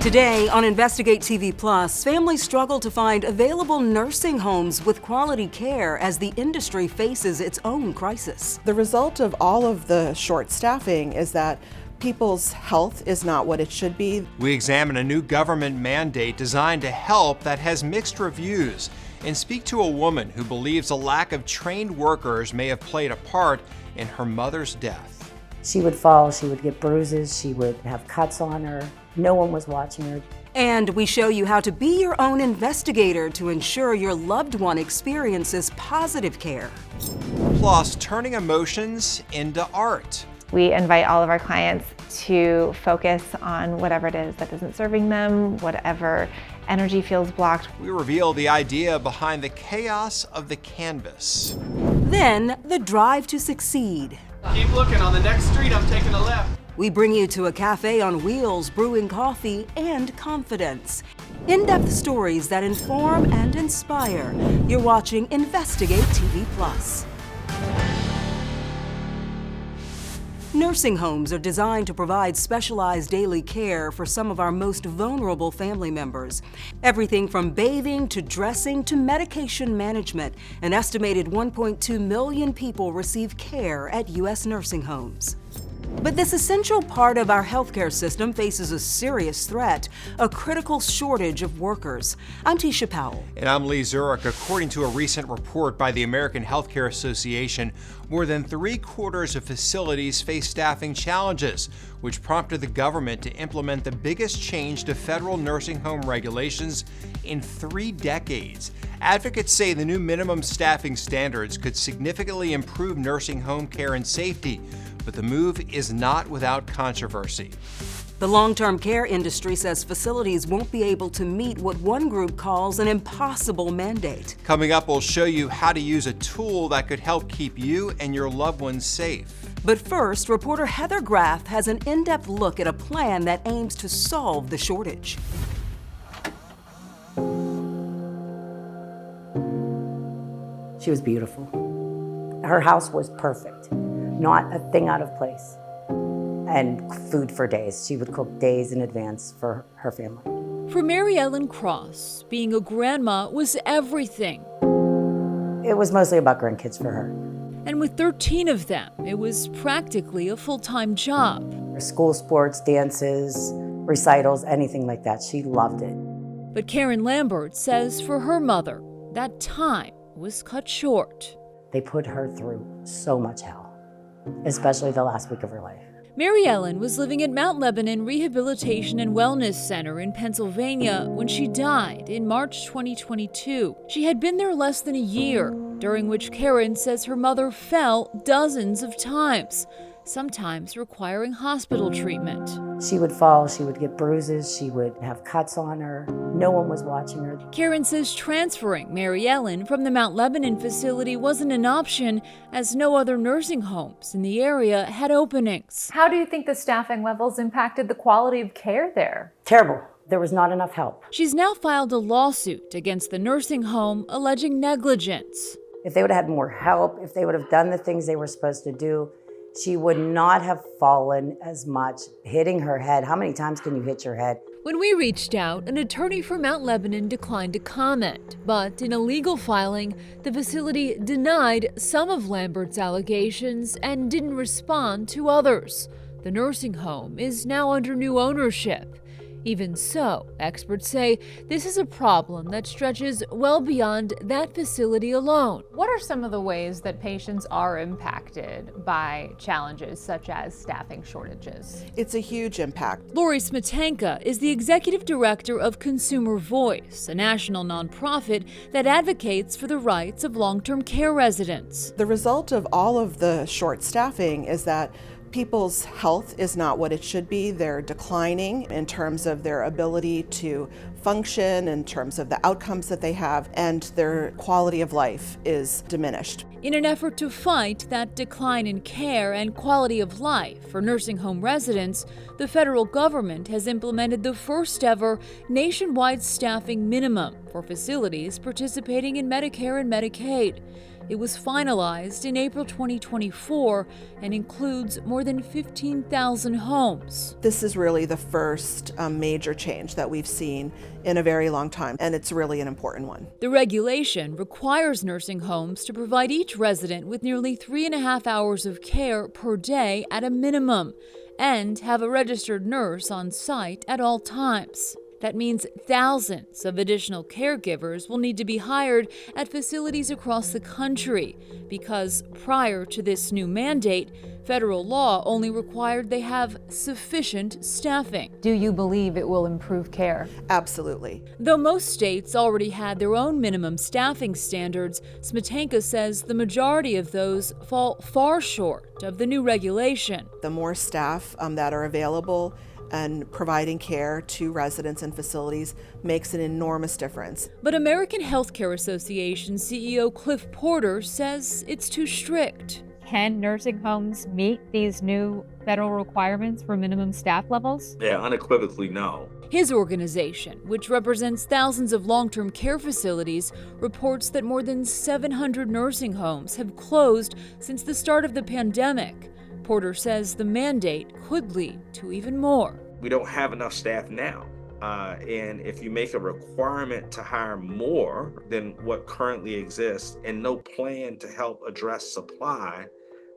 Today on Investigate TV Plus, families struggle to find available nursing homes with quality care as the industry faces its own crisis. The result of all of the short staffing is that people's health is not what it should be. We examine a new government mandate designed to help that has mixed reviews and speak to a woman who believes a lack of trained workers may have played a part in her mother's death. She would fall, she would get bruises, she would have cuts on her. No one was watching her. And we show you how to be your own investigator to ensure your loved one experiences positive care. Plus, turning emotions into art. We invite all of our clients to focus on whatever it is that isn't serving them, whatever energy feels blocked. We reveal the idea behind the chaos of the canvas. Then, the drive to succeed. Keep looking, on the next street I'm taking a left. We bring you to a cafe on wheels brewing coffee and confidence. In-depth stories that inform and inspire. You're watching Investigate TV Plus. Nursing homes are designed to provide specialized daily care for some of our most vulnerable family members. Everything from bathing to dressing to medication management. An estimated 1.2 million people receive care at U.S. nursing homes. But this essential part of our healthcare system faces a serious threat, a critical shortage of workers. I'm Tisha Powell. And I'm Lee Zurich. According to a recent report by the American Healthcare Association, more than 3/4 of facilities face staffing challenges, which prompted the government to implement the biggest change to federal nursing home regulations in 3 decades. Advocates say the new minimum staffing standards could significantly improve nursing home care and safety, but the move is not without controversy. The long-term care industry says facilities won't be able to meet what one group calls an impossible mandate. Coming up, we'll show you how to use a tool that could help keep you and your loved ones safe. But first, reporter Heather Graff has an in-depth look at a plan that aims to solve the shortage. She was beautiful. Her house was perfect, not a thing out of place. And food for days. She would cook days in advance for her family. For Mary Ellen Cross, being a grandma was everything. It was mostly about grandkids for her. And with 13 of them, it was practically a full-time job. Her school sports, dances, recitals, anything like that. She loved it. But Karen Lambert says for her mother, that time was cut short. They put her through so much hell, especially the last week of her life. Mary Ellen was living at Mount Lebanon Rehabilitation and Wellness Center in Pennsylvania when she died in March 2022. She had been there less than a year, during which Karen says her mother fell dozens of times, sometimes requiring hospital treatment. She would fall, she would get bruises, she would have cuts on her. No one was watching her. Karen says transferring Mary Ellen from the Mount Lebanon facility wasn't an option, as no other nursing homes in the area had openings. How do you think the staffing levels impacted the quality of care there? Terrible. There was not enough help. She's now filed a lawsuit against the nursing home alleging negligence. If they would have had more help, if they would have done the things they were supposed to do, she would not have fallen as much, hitting her head. How many times can you hit your head? When we reached out, an attorney for Mount Lebanon declined to comment, but in a legal filing, the facility denied some of Lambert's allegations and didn't respond to others. The nursing home is now under new ownership. Even so, experts say this is a problem that stretches well beyond that facility alone. What are some of the ways that patients are impacted by challenges such as staffing shortages? It's a huge impact. Lori Smetanka is the executive director of Consumer Voice, a national nonprofit that advocates for the rights of long-term care residents. The result of all of the short staffing is that people's health is not what it should be. They're declining in terms of their ability to function, in terms of the outcomes that they have, and their quality of life is diminished. In an effort to fight that decline in care and quality of life for nursing home residents, the federal government has implemented the first ever nationwide staffing minimum for facilities participating in Medicare and Medicaid. It was finalized in April 2024 and includes more than 15,000 homes. This is really the first major change that we've seen in a very long time, and it's really an important one. The regulation requires nursing homes to provide each resident with nearly 3.5 hours of care per day at a minimum, and have a registered nurse on site at all times. That means thousands of additional caregivers will need to be hired at facilities across the country because prior to this new mandate, federal law only required they have sufficient staffing. Do you believe it will improve care? Absolutely. Though most states already had their own minimum staffing standards, Smetanka says the majority of those fall far short of the new regulation. The more staff that are available and providing care to residents and facilities makes an enormous difference. But American Healthcare Association CEO Cliff Porter says it's too strict. Can nursing homes meet these new federal requirements for minimum staff levels? Yeah, unequivocally no. His organization, which represents thousands of long-term care facilities, reports that more than 700 nursing homes have closed since the start of the pandemic. Porter says the mandate could lead to even more. We don't have enough staff now. And if you make a requirement to hire more than what currently exists and no plan to help address supply,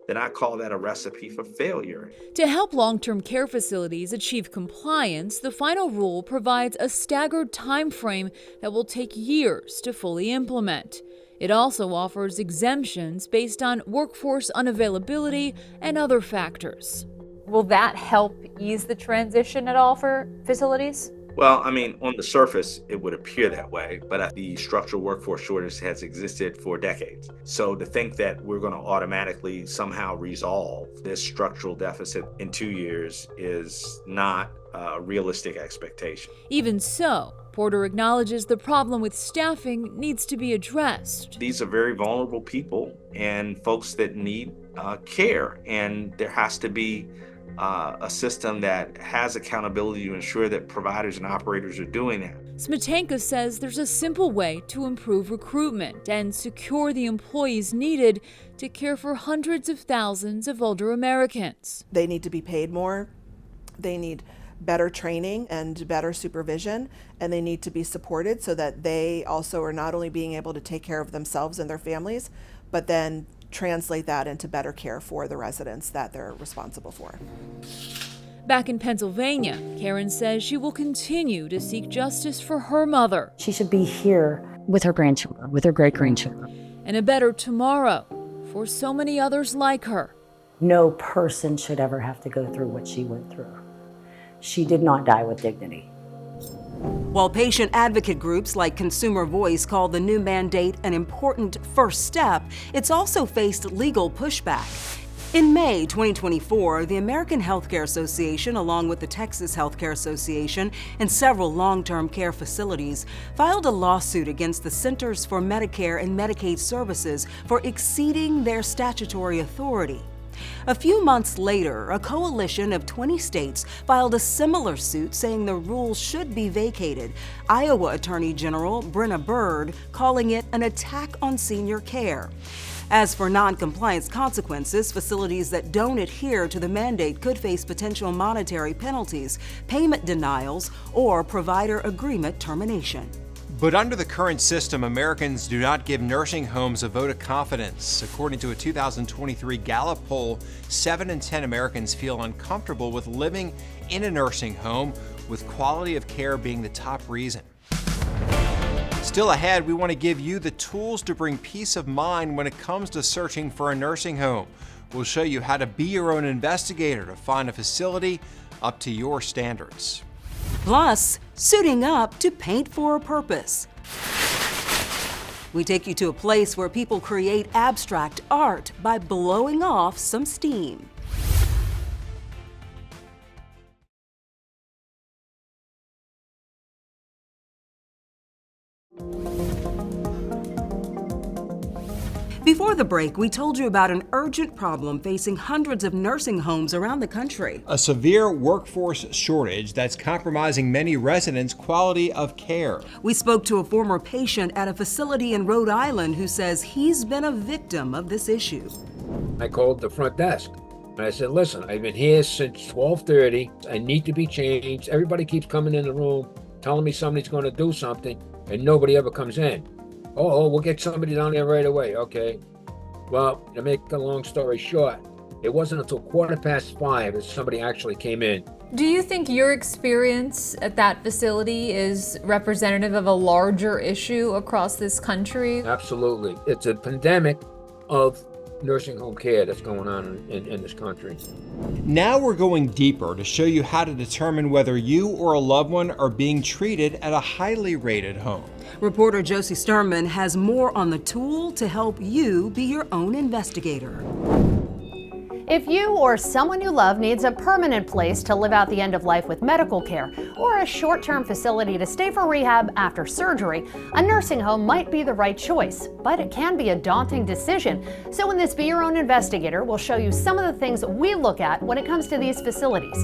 then I call that a recipe for failure. To help long-term care facilities achieve compliance, the final rule provides a staggered time frame that will take years to fully implement. It also offers exemptions based on workforce unavailability and other factors. Will that help ease the transition at all for facilities? Well, I mean, on the surface, it would appear that way, but the structural workforce shortage has existed for decades. So to think that we're going to automatically somehow resolve this structural deficit in 2 years is not a realistic expectation. Even so, Porter acknowledges the problem with staffing needs to be addressed. These are very vulnerable people and folks that need care, and there has to be a system that has accountability to ensure that providers and operators are doing that. Smetanka says there's a simple way to improve recruitment and secure the employees needed to care for hundreds of thousands of older Americans. They need to be paid more. They need better training and better supervision, and they need to be supported so that they also are not only being able to take care of themselves and their families, but then translate that into better care for the residents that they're responsible for. Back in Pennsylvania, Karen says she will continue to seek justice for her mother. She should be here with her grandchildren, with her great-grandchildren. And a better tomorrow for so many others like her. No person should ever have to go through what she went through. She did not die with dignity. While patient advocate groups like Consumer Voice call the new mandate an important first step, it's also faced legal pushback. In May 2024, the American Healthcare Association, along with the Texas Healthcare Association and several long-term care facilities, filed a lawsuit against the Centers for Medicare and Medicaid Services for exceeding their statutory authority. A few months later, a coalition of 20 states filed a similar suit saying the rule should be vacated, Iowa Attorney General Brenna Bird calling it an attack on senior care. As for non-compliance consequences, facilities that don't adhere to the mandate could face potential monetary penalties, payment denials, or provider agreement termination. But under the current system, Americans do not give nursing homes a vote of confidence. According to a 2023 Gallup poll, 7 in 10 Americans feel uncomfortable with living in a nursing home, with quality of care being the top reason. Still ahead, we want to give you the tools to bring peace of mind when it comes to searching for a nursing home. We'll show you how to be your own investigator to find a facility up to your standards. Plus, suiting up to paint for a purpose. We take you to a place where people create abstract art by blowing off some steam. Before Before the break, we told you about an urgent problem facing hundreds of nursing homes around the country. A severe workforce shortage that's compromising many residents' quality of care. We spoke to a former patient at a facility in Rhode Island who says he's been a victim of this issue. I called the front desk and I said, listen, I've been here since 12:30. I need to be changed. Everybody keeps coming in the room, telling me somebody's going to do something, and nobody ever comes in. Oh, we'll get somebody down there right away. Okay. Well, to make a long story short, it wasn't until 5:15 that somebody actually came in. Do you think your experience at that facility is representative of a larger issue across this country? Absolutely. It's a pandemic of nursing home care that's going on in this country. Now we're going deeper to show you how to determine whether you or a loved one are being treated at a highly rated home. Reporter Josie Sturman has more on the tool to help you be your own investigator. If you or someone you love needs a permanent place to live out the end of life with medical care, or a short-term facility to stay for rehab after surgery, a nursing home might be the right choice, but it can be a daunting decision. So in this Be Your Own Investigator, we'll show you some of the things we look at when it comes to these facilities.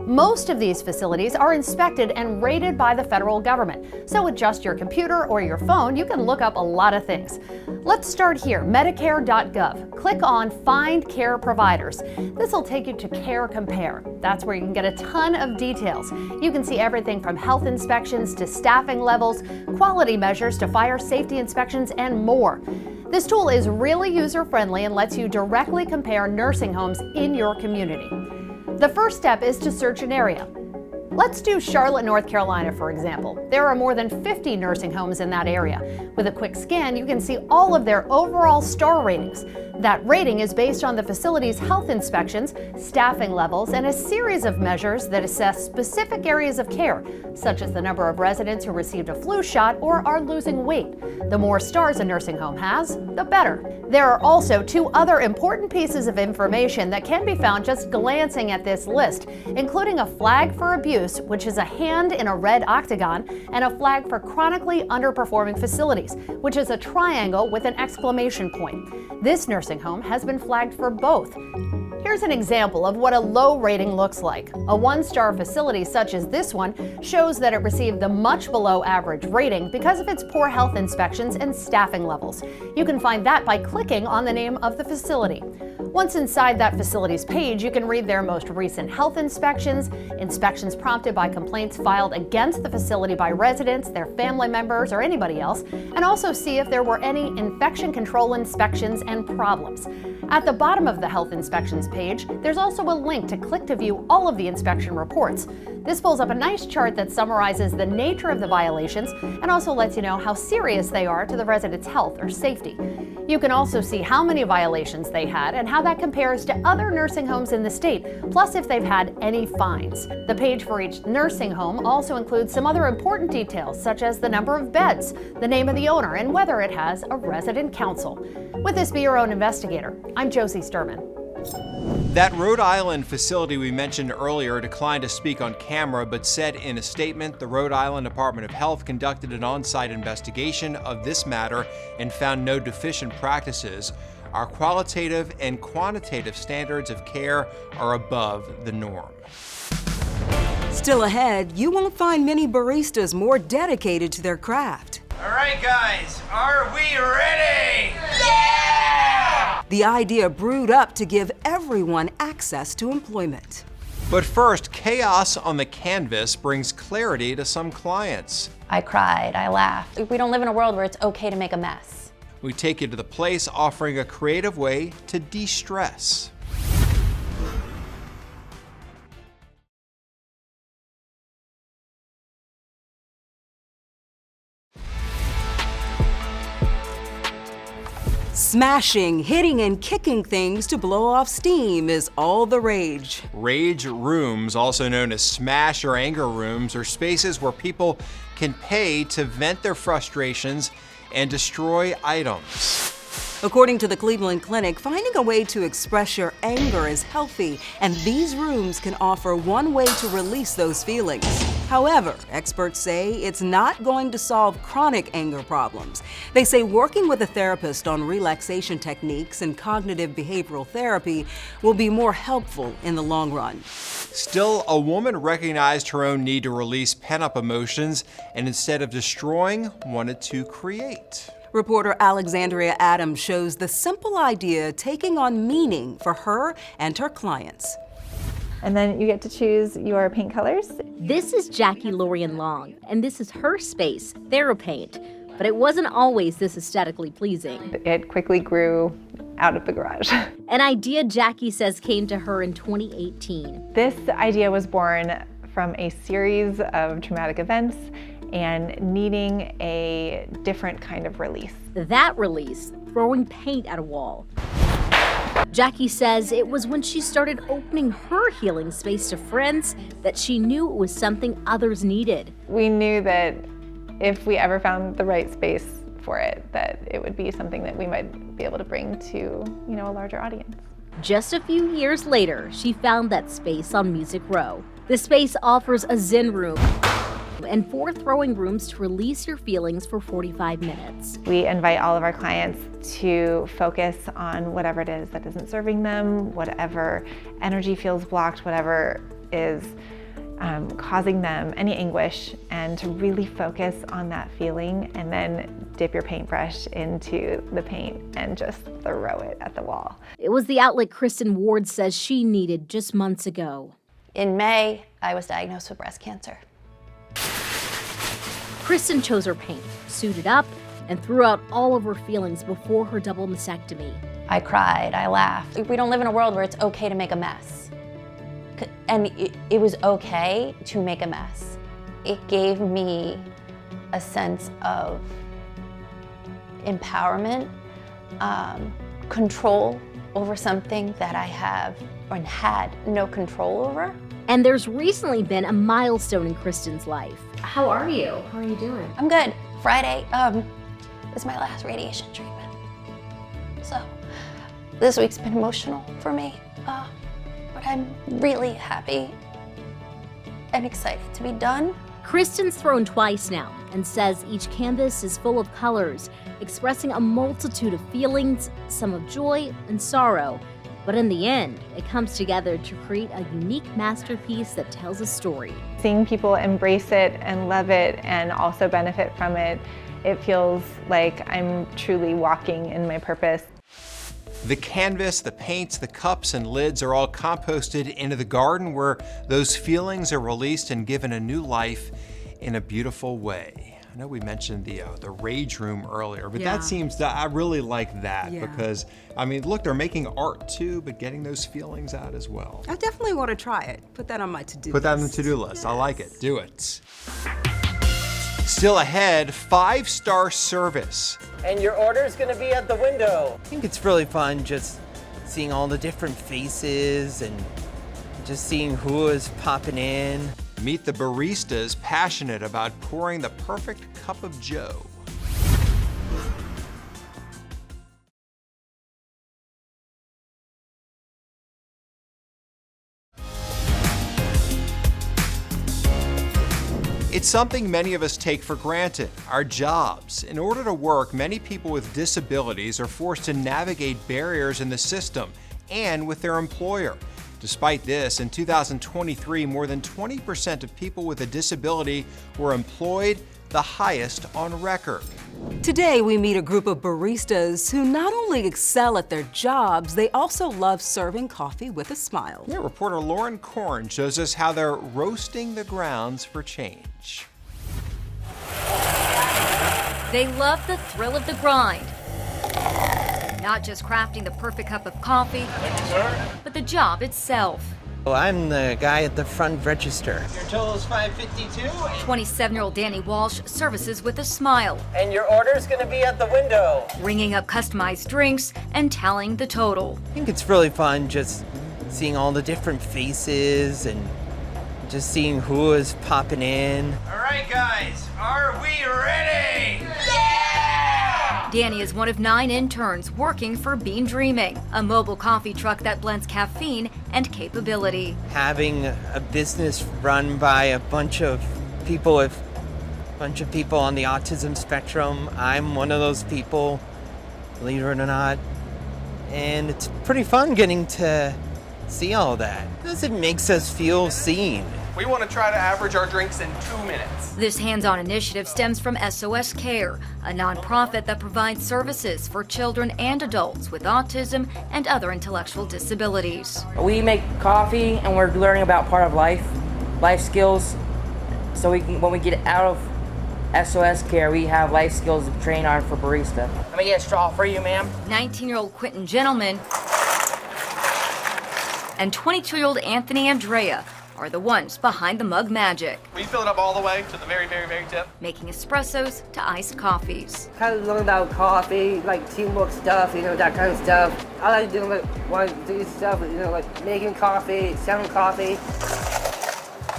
Most of these facilities are inspected and rated by the federal government. So with just your computer or your phone, you can look up a lot of things. Let's start here, Medicare.gov. Click on Find Care Providers. This will take you to Care Compare. That's where you can get a ton of details. You can see everything from health inspections to staffing levels, quality measures to fire safety inspections, and more. This tool is really user-friendly and lets you directly compare nursing homes in your community. The first step is to search an area. Let's do Charlotte, North Carolina, for example. There are more than 50 nursing homes in that area. With a quick scan, you can see all of their overall star ratings. That rating is based on the facility's health inspections, staffing levels, and a series of measures that assess specific areas of care, such as the number of residents who received a flu shot or are losing weight. The more stars a nursing home has, the better. There are also two other important pieces of information that can be found just glancing at this list, including a flag for abuse, which is a hand in a red octagon, and a flag for chronically underperforming facilities, which is a triangle with an exclamation point. This nursing home has been flagged for both. Here's an example of what a low rating looks like. A one-star facility such as this one shows that it received the much below average rating because of its poor health inspections and staffing levels. You can find that by clicking on the name of the facility. Once inside that facility's page, you can read their most recent health inspections, inspections prompted by complaints filed against the facility by residents, their family members, or anybody else, and also see if there were any infection control inspections and problems. At the bottom of the health inspections page, there's also a link to click to view all of the inspection reports. This pulls up a nice chart that summarizes the nature of the violations and also lets you know how serious they are to the residents' health or safety. You can also see how many violations they had and how that compares to other nursing homes in the state, plus if they've had any fines. The page for each nursing home also includes some other important details, such as the number of beds, the name of the owner, and whether it has a resident council. With this Be Your Own Investigator, I'm Josie Sturman. That Rhode Island facility we mentioned earlier declined to speak on camera, but said in a statement the Rhode Island Department of Health conducted an on-site investigation of this matter and found no deficient practices. Our qualitative and quantitative standards of care are above the norm. Still ahead, you won't find many baristas more dedicated to their craft. All right, guys, are we ready? The idea brewed up to give everyone access to employment. But first, chaos on the canvas brings clarity to some clients. I cried, I laughed. We don't live in a world where it's okay to make a mess. We take you to the place offering a creative way to de-stress. Smashing, hitting, and kicking things to blow off steam is all the rage. Rage rooms, also known as smash or anger rooms, are spaces where people can pay to vent their frustrations and destroy items. According to the Cleveland Clinic, finding a way to express your anger is healthy, and these rooms can offer one way to release those feelings. However, experts say it's not going to solve chronic anger problems. They say working with a therapist on relaxation techniques and cognitive behavioral therapy will be more helpful in the long run. Still, a woman recognized her own need to release pent-up emotions and instead of destroying, wanted to create. Reporter Alexandria Adams shows the simple idea taking on meaning for her and her clients. And then you get to choose your paint colors. This is Jackie Lorian Long, and this is her space, TheraPaint. But it wasn't always this aesthetically pleasing. It quickly grew out of the garage. An idea Jackie says came to her in 2018. This idea was born from a series of traumatic events and needing a different kind of release. That release, throwing paint at a wall. Jackie says it was when she started opening her healing space to friends that she knew it was something others needed. We knew that if we ever found the right space for it, that it would be something that we might be able to bring to, a larger audience. Just a few years later, she found that space on Music Row. The space offers a Zen room and 4 throwing rooms to release your feelings for 45 minutes. We invite all of our clients to focus on whatever it is that isn't serving them, whatever energy feels blocked, whatever is causing them any anguish, and to really focus on that feeling and then dip your paintbrush into the paint and just throw it at the wall. It was the outlet Kristen Ward says she needed just months ago. In May, I was diagnosed with breast cancer. Kristen chose her paint, suited up, and threw out all of her feelings before her double mastectomy. I cried, I laughed. We don't live in a world where it's okay to make a mess. And it was okay to make a mess. It gave me a sense of empowerment, control over something that I have or had no control over. And there's recently been a milestone in Kristen's life. How are you? How are you doing? I'm good. Friday is my last radiation treatment. So this week's been emotional for me, but I'm really happy and excited to be done. Kristen's thrown twice now and says each canvas is full of colors, expressing a multitude of feelings, some of joy and sorrow. But in the end, it comes together to create a unique masterpiece that tells a story. Seeing people embrace it and love it and also benefit from it, it feels like I'm truly walking in my purpose. The canvas, the paints, the cups, and lids are all composted into the garden where those feelings are released and given a new life in a beautiful way. I know we mentioned the rage room earlier, but that seems, I really like that because, I mean, look, they're making art too, but getting those feelings out as well. I definitely want to try it. Put that on my to-do list. Put that on the to-do list. Yes. I like it. Do it. Still ahead, 5-star service. And your order's gonna be at the window. I think it's really fun just seeing all the different faces and just seeing who is popping in. Meet the baristas passionate about pouring the perfect cup of joe. It's something many of us take for granted, our jobs. In order to work, many people with disabilities are forced to navigate barriers in the system and with their employer. Despite this, in 2023, more than 20% of people with a disability were employed, the highest on record. Today, we meet a group of baristas who not only excel at their jobs, they also love serving coffee with a smile. Yeah, reporter Lauren Korn shows us how they're roasting the grounds for change. They love the thrill of the grind. Not just crafting the perfect cup of coffee, but the job itself. Well, I'm the guy at the front register. Your total is $5.52. 27-year-old Danny Walsh services with a smile. And your order's gonna be at the window. Ringing up customized drinks and tallying the total. I think it's really fun just seeing all the different faces and just seeing who is popping in. All right, guys, are we ready? Danny is one of 9 interns working for Bean Dreaming, a mobile coffee truck that blends caffeine and capability. Having a business run by a bunch of people with a bunch of people on the autism spectrum. I'm one of those people, believe it or not. And it's pretty fun getting to see all that because it makes us feel seen. We want to try to average our drinks in 2 minutes. This hands-on initiative stems from SOS Care, a nonprofit that provides services for children and adults with autism and other intellectual disabilities. We make coffee and we're learning about part of life skills, so we can, when we get out of SOS Care, we have life skills to train on for barista. Let me get a straw for you, ma'am. 19-year-old Quentin Gentleman and 22-year-old Anthony Andrea are the ones behind the mug magic. We fill it up all the way to the very, very, very tip. Making espressos to iced coffees. Kind of learn about coffee, like teamwork stuff, that kind of stuff. I like doing these stuff, like making coffee, selling coffee.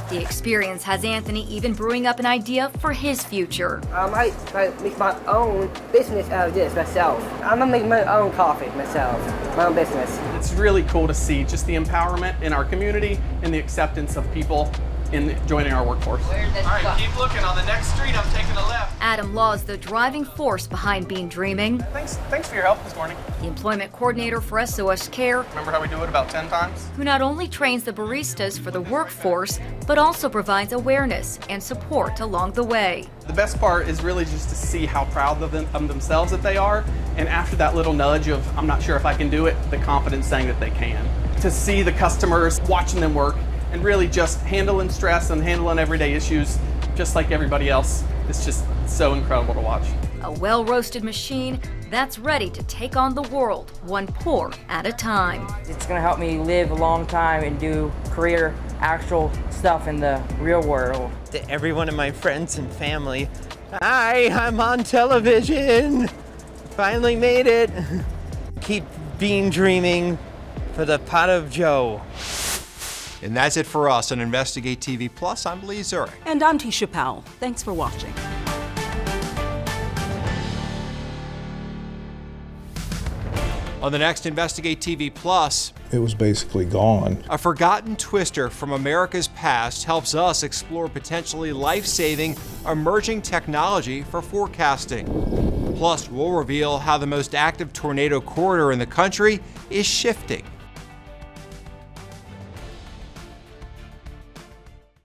The experience has Anthony even brewing up an idea for his future. I might make my own business out of this myself. I'm gonna make my own coffee myself, my own business. It's really cool to see just the empowerment in our community and the acceptance of people in joining our workforce. All right, keep looking. On the next street, I'm taking a left. Adam Law is the driving force behind Bean Dreaming. Thanks for your help this morning. The employment coordinator for SOS Care. Remember how we do it about 10 times? Who not only trains the baristas for the workforce, but also provides awareness and support along the way. The best part is really just to see how proud of themselves that they are, and after that little nudge of, I'm not sure if I can do it, the confidence saying that they can. To see the customers watching them work, and really just handling stress and handling everyday issues just like everybody else. It's just so incredible to watch. A well-roasted machine that's ready to take on the world, one pour at a time. It's gonna help me live a long time and do career, actual stuff in the real world. To every one of my friends and family, hi, I'm on television. Finally made it. Keep being dreaming for the pot of Joe. And that's it for us on Investigate TV Plus. I'm Lee Zurich. And I'm Tisha Powell. Thanks for watching. On the next Investigate TV Plus, it was basically gone. A forgotten twister from America's past helps us explore potentially life-saving emerging technology for forecasting. Plus, we'll reveal how the most active tornado corridor in the country is shifting.